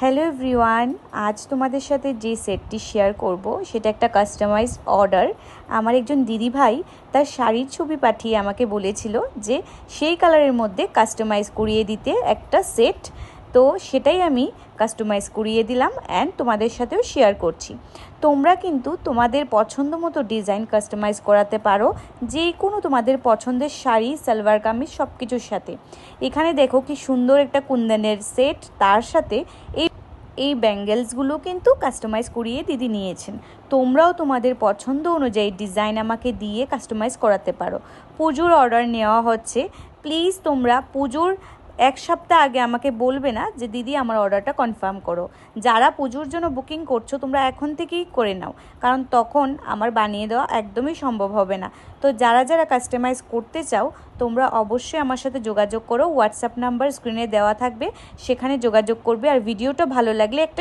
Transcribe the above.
Hello everyone, আজ তোমাদের সাথে যে সেটটি শেয়ার করব সেটা একটা কাস্টমাইজ অর্ডার। আমার একজন দিদিভাই তার শাড়ির ছবি পাঠিয়ে আমাকে বলেছিল যে সেই কালারের মধ্যে কাস্টমাইজ করিয়ে দিতে একটা সেট। তো সেটাই আমি কাস্টমাইজ করিয়ে দিলাম অ্যান্ড তোমাদের সাথেও শেয়ার করছি। তোমরা কিন্তু তোমাদের পছন্দ মতো ডিজাইন কাস্টমাইজ করাতে পারো যে কোনো তোমাদের পছন্দের শাড়ি, সালোয়ার কামিজ সব কিছুর সাথে। এখানে দেখো কি সুন্দর একটা কুন্দনের সেট, তার সাথে এই ব্যাঙ্গেলসগুলো কিন্তু কাস্টমাইজ করিয়ে দিদি নিয়েছেন। তোমরাও তোমাদের পছন্দ অনুযায়ী ডিজাইন আমাকে দিয়ে কাস্টমাইজ করাতে পারো। পুজোর অর্ডার নেওয়া হচ্ছে, প্লিজ তোমরা পুজোর এক সপ্তাহ আগে আমাকে বলবে না যে দিদি আমার অর্ডারটা কনফার্ম করো। যারা পুজোর জন্য বুকিং করছো তোমরা এখন থেকেই করে নাও, কারণ তখন আমার বানিয়ে দেওয়া একদমই সম্ভব হবে না। তো যারা যারা কাস্টমাইজ করতে চাও তোমরা অবশ্যই আমার সাথে যোগাযোগ করো। হোয়াটসঅ্যাপ নাম্বার স্ক্রিনে দেওয়া থাকবে, সেখানে যোগাযোগ করবে। আর ভিডিওটা ভালো লাগলে একটা